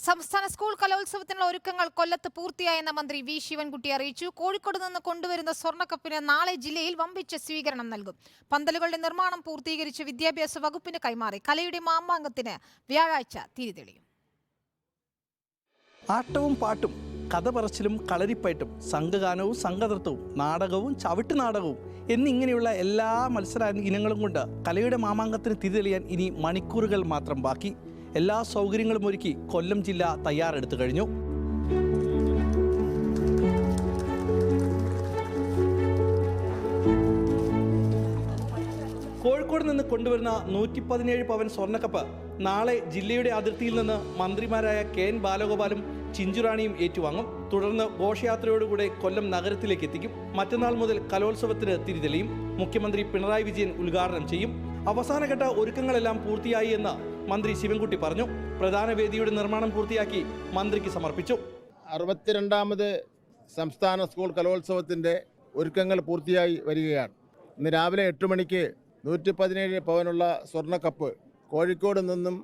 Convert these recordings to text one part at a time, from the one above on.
സംസ്ഥാന സ്കൂൾ കലോത്സവത്തിനുള്ള ഒരുക്കങ്ങൾ കൊല്ലത്ത് പൂർത്തിയായെന്ന മന്ത്രി വി ശിവൻകുട്ടി അറിയിച്ചു. കോഴിക്കോട് നിന്ന് കൊണ്ടുവരുന്ന സ്വർണ്ണക്കപ്പിന് നാളെ ജില്ലയിൽ വമ്പിച്ച സ്വീകരണം നൽകും. പന്തലുകളുടെ നിർമ്മാണം പൂർത്തീകരിച്ച് വിദ്യാഭ്യാസ വകുപ്പിന് കൈമാറി. കലയുടെ മാമാങ്കത്തിന് വ്യാഴാഴ്ച തിരിതെളിയും. ആട്ടവും പാട്ടും കഥ പറച്ചിലും കളരിപ്പയറ്റും സംഘഗാനവും സംഘനൃത്തവും നാടകവും ചവിട്ടുനാടകവും എന്നിങ്ങനെയുള്ള എല്ലാ മത്സര ഇനങ്ങളും കൊണ്ട് കലയുടെ മാമാങ്കത്തിന് തിരിതെളിയാൻ ഇനി മണിക്കൂറുകൾ മാത്രം ബാക്കി. എല്ലാ സൗകര്യങ്ങളും ഒരുക്കി കൊല്ലം ജില്ല തയ്യാറെടുത്തു കഴിഞ്ഞു. കോഴിക്കോട് നിന്ന് കൊണ്ടുവരുന്ന 117 പവൻ സ്വർണ്ണക്കപ്പ് നാളെ ജില്ലയുടെ അതിർത്തിയിൽ നിന്ന് മന്ത്രിമാരായ KN ബാലഗോപാലും ചിഞ്ചുറാണിയും ഏറ്റുവാങ്ങും. തുടർന്ന് ഘോഷയാത്രയോടുകൂടെ കൊല്ലം നഗരത്തിലേക്ക് എത്തിക്കും. മറ്റന്നാൾ മുതൽ കലോത്സവത്തിന് തിരിതെളിയും. മുഖ്യമന്ത്രി പിണറായി വിജയൻ ഉദ്ഘാടനം ചെയ്യും. അവസാനഘട്ട ഒരുക്കങ്ങളെല്ലാം പൂർത്തിയായി എന്ന് മന്ത്രി ശിവൻകുട്ടി പറഞ്ഞു. പ്രധാന വേദിയുടെ നിർമ്മാണം പൂർത്തിയാക്കി മന്ത്രിക്ക് സമർപ്പിച്ചു. 62ാമത് സംസ്ഥാന സ്കൂൾ കലോത്സവത്തിൻ്റെ ഒരുക്കങ്ങൾ പൂർത്തിയായി വരികയാണ്. ഇന്ന് രാവിലെ 8 മണിക്ക് 117 പവനുള്ള സ്വർണ്ണക്കപ്പ് കോഴിക്കോട് നിന്നും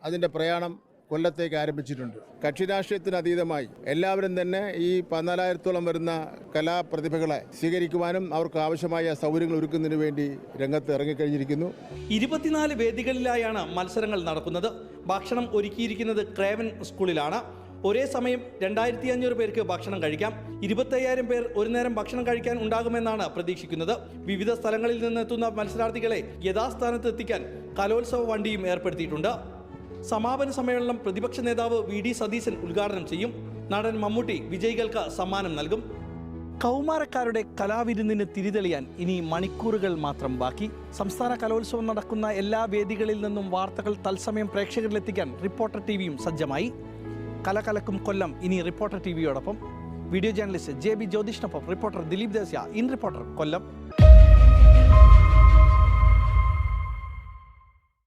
അതിൻ്റെ പ്രയാണം കൊല്ലത്തേക്ക് ആരംഭിച്ചിട്ടുണ്ട്. കക്ഷിരാഷ്ട്രീയത്തിന് അതീതമായി എല്ലാവരും തന്നെ ഈ 14,000-ഓളം വരുന്ന കലാപ്രതിഭകളെ സ്വീകരിക്കുവാനും അവർക്ക് ആവശ്യമായ സൗകര്യങ്ങൾ ഒരുക്കുന്നതിന് വേണ്ടി രംഗത്ത് ഇറങ്ങിക്കഴിഞ്ഞിരിക്കുന്നു. 24 വേദികളിലായാണ് മത്സരങ്ങൾ നടക്കുന്നത്. ഭക്ഷണം ഒരുക്കിയിരിക്കുന്നത് ക്രേവൻ സ്കൂളിലാണ്. ഒരേ സമയം 2500 പേർക്ക് ഭക്ഷണം കഴിക്കാം. 25,000 പേർ ഒരു നേരം ഭക്ഷണം കഴിക്കാൻ ഉണ്ടാകുമെന്നാണ് പ്രതീക്ഷിക്കുന്നത്. വിവിധ സ്ഥലങ്ങളിൽ നിന്നെത്തുന്ന മത്സരാർത്ഥികളെ യഥാസ്ഥാനത്ത് എത്തിക്കാൻ കലോത്സവ വണ്ടിയും ഏർപ്പെടുത്തിയിട്ടുണ്ട്. സമാപന സമ്മേളനം പ്രതിപക്ഷ നേതാവ് VD സതീശൻ ഉദ്ഘാടനം ചെയ്യും. നടൻ മമ്മൂട്ടി വിജയികൾക്ക് സമ്മാനം നൽകും. കൗമാരക്കാരുടെ കലാവിരുന്നിന് തിരിതെളിയാൻ ഇനി മണിക്കൂറുകൾ മാത്രം ബാക്കി. സംസ്ഥാന കലോത്സവം നടക്കുന്ന എല്ലാ വേദികളിൽ നിന്നും വാർത്തകൾ തത്സമയം പ്രേക്ഷകരിലെത്തിക്കാൻ റിപ്പോർട്ടർ TVയും സജ്ജമായി. കലകലക്കും കൊല്ലം ഇനി റിപ്പോർട്ടർ TVയോടൊപ്പം. വീഡിയോ ജേർണലിസ്റ്റ് JB ജ്യോതിഷിനൊപ്പം റിപ്പോർട്ടർ ദിലീപ് ദേശിയ, ഇൻ റിപ്പോർട്ടർ കൊല്ലം.